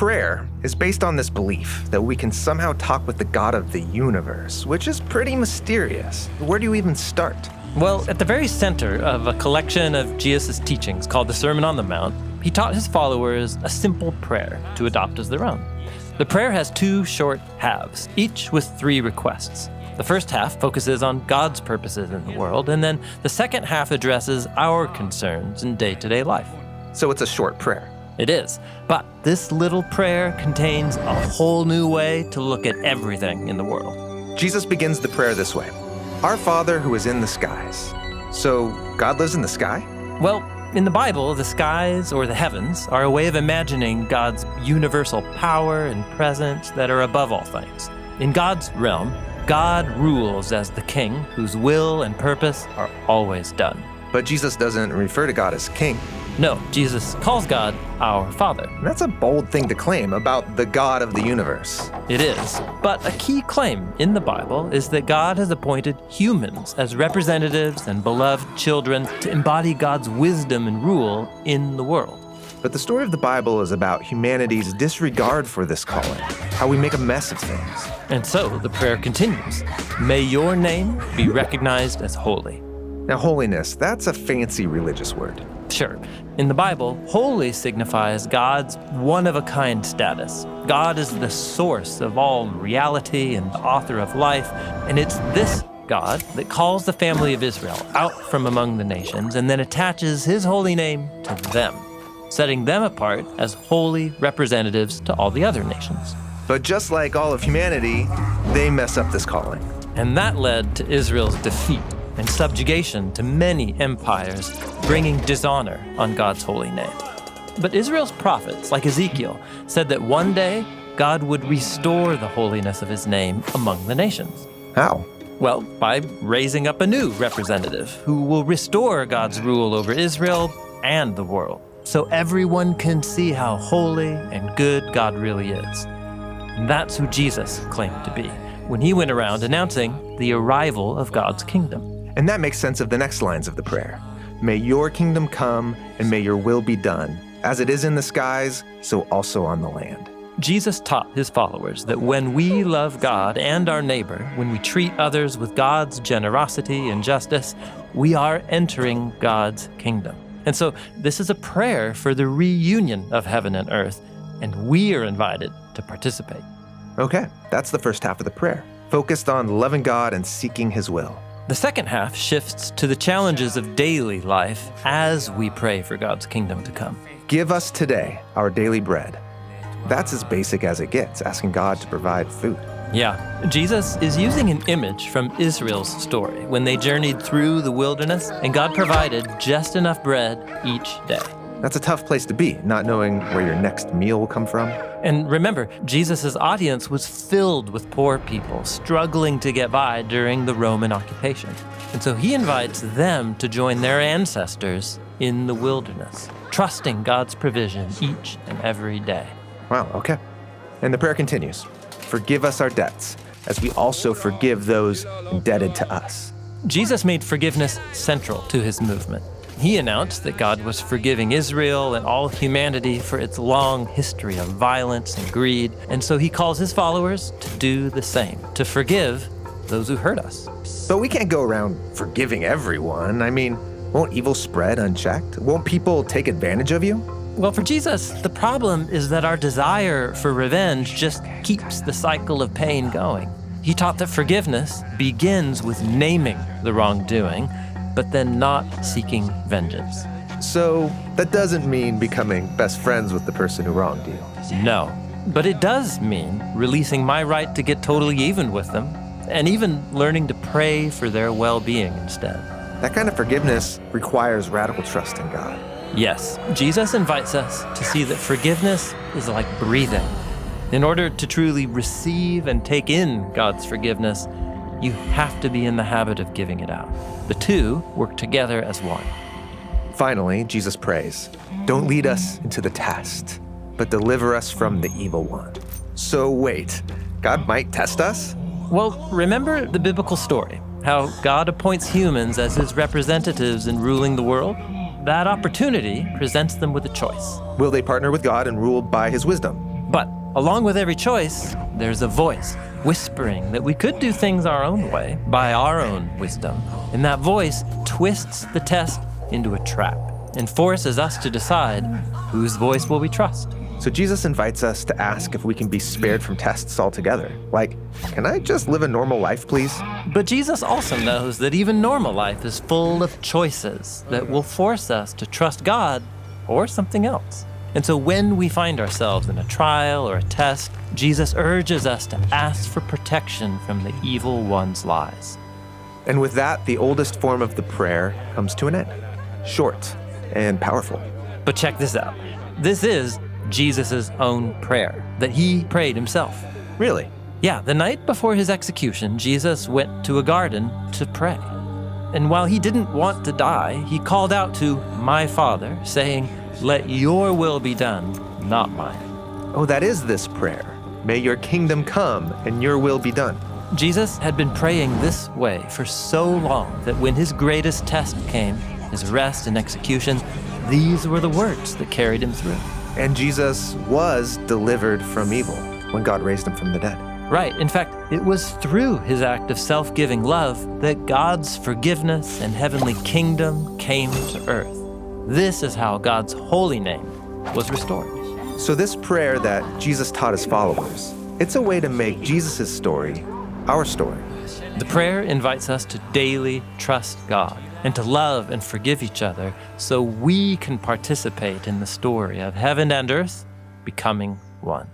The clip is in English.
prayer is based on this belief that we can somehow talk with the God of the universe, which is pretty mysterious. Where do you even start? Well, at the very center of a collection of Jesus' teachings called the Sermon on the Mount, he taught his followers a simple prayer to adopt as their own. The prayer has two short halves, each with three requests. The first half focuses on God's purposes in the world, and then the second half addresses our concerns in day-to-day life. So it's a short prayer. It is, but this little prayer contains a whole new way to look at everything in the world. Jesus begins the prayer this way: Our Father who is in the skies. So God lives in the sky? Well, in the Bible, the skies or the heavens are a way of imagining God's universal power and presence that are above all things. In God's realm, God rules as the king whose will and purpose are always done. But Jesus doesn't refer to God as king. No, Jesus calls God our Father. That's a bold thing to claim about the God of the universe. It is. But a key claim in the Bible is that God has appointed humans as representatives and beloved children to embody God's wisdom and rule in the world. But the story of the Bible is about humanity's disregard for this calling, how we make a mess of things. And so the prayer continues. May your name be recognized as holy. Now, holiness, that's a fancy religious word. Sure. In the Bible, holy signifies God's one-of-a-kind status. God is the source of all reality and the author of life, and it's this God that calls the family of Israel out from among the nations and then attaches his holy name to them, setting them apart as holy representatives to all the other nations. But just like all of humanity, they mess up this calling. And that led to Israel's defeat and subjugation to many empires, bringing dishonor on God's holy name. But Israel's prophets, like Ezekiel, said that one day God would restore the holiness of his name among the nations. How? Well, by raising up a new representative who will restore God's rule over Israel and the world, so everyone can see how holy and good God really is. And that's who Jesus claimed to be when he went around announcing the arrival of God's kingdom. And that makes sense of the next lines of the prayer. May your kingdom come and may your will be done, as it is in the skies, so also on the land. Jesus taught his followers that when we love God and our neighbor, when we treat others with God's generosity and justice, we are entering God's kingdom. And so this is a prayer for the reunion of heaven and earth, and we are invited to participate. Okay, that's the first half of the prayer, focused on loving God and seeking his will. The second half shifts to the challenges of daily life as we pray for God's kingdom to come. Give us today our daily bread. That's as basic as it gets, asking God to provide food. Yeah, Jesus is using an image from Israel's story when they journeyed through the wilderness and God provided just enough bread each day. That's a tough place to be, not knowing where your next meal will come from. And remember, Jesus' audience was filled with poor people struggling to get by during the Roman occupation. And so he invites them to join their ancestors in the wilderness, trusting God's provision each and every day. Wow, okay. And the prayer continues. Forgive us our debts, as we also forgive those indebted to us. Jesus made forgiveness central to his movement. He announced that God was forgiving Israel and all humanity for its long history of violence and greed, and so he calls his followers to do the same, to forgive those who hurt us. But we can't go around forgiving everyone. I mean, won't evil spread unchecked? Won't people take advantage of you? Well, for Jesus, the problem is that our desire for revenge just keeps the cycle of pain going. He taught that forgiveness begins with naming the wrongdoing, but then not seeking vengeance. So that doesn't mean becoming best friends with the person who wronged you. No, but it does mean releasing my right to get totally even with them, and even learning to pray for their well-being instead. That kind of forgiveness requires radical trust in God. Yes, Jesus invites us to see that forgiveness is like breathing. In order to truly receive and take in God's forgiveness, you have to be in the habit of giving it out. The two work together as one. Finally, Jesus prays, "Don't lead us into the test, but deliver us from the evil one." So wait, God might test us? Well, remember the biblical story, how God appoints humans as his representatives in ruling the world? That opportunity presents them with a choice. Will they partner with God and rule by his wisdom? But along with every choice, there's a voice whispering that we could do things our own way, by our own wisdom. And that voice twists the test into a trap and forces us to decide whose voice will we trust. So Jesus invites us to ask if we can be spared from tests altogether. Like, can I just live a normal life, please? But Jesus also knows that even normal life is full of choices that will force us to trust God or something else. And so when we find ourselves in a trial or a test, Jesus urges us to ask for protection from the evil one's lies. And with that, the oldest form of the prayer comes to an end. Short and powerful. But check this out. This is Jesus' own prayer that he prayed himself. Really? Yeah, the night before his execution, Jesus went to a garden to pray. And while he didn't want to die, he called out to my Father, saying, "Let your will be done, not mine." Oh, that is this prayer. May your kingdom come and your will be done. Jesus had been praying this way for so long that when his greatest test came, his arrest and execution, these were the words that carried him through. And Jesus was delivered from evil when God raised him from the dead. Right. In fact, it was through his act of self-giving love that God's forgiveness and heavenly kingdom came to earth. This is how God's holy name was restored. So this prayer that Jesus taught his followers, it's a way to make Jesus' story our story. The prayer invites us to daily trust God and to love and forgive each other so we can participate in the story of heaven and earth becoming one.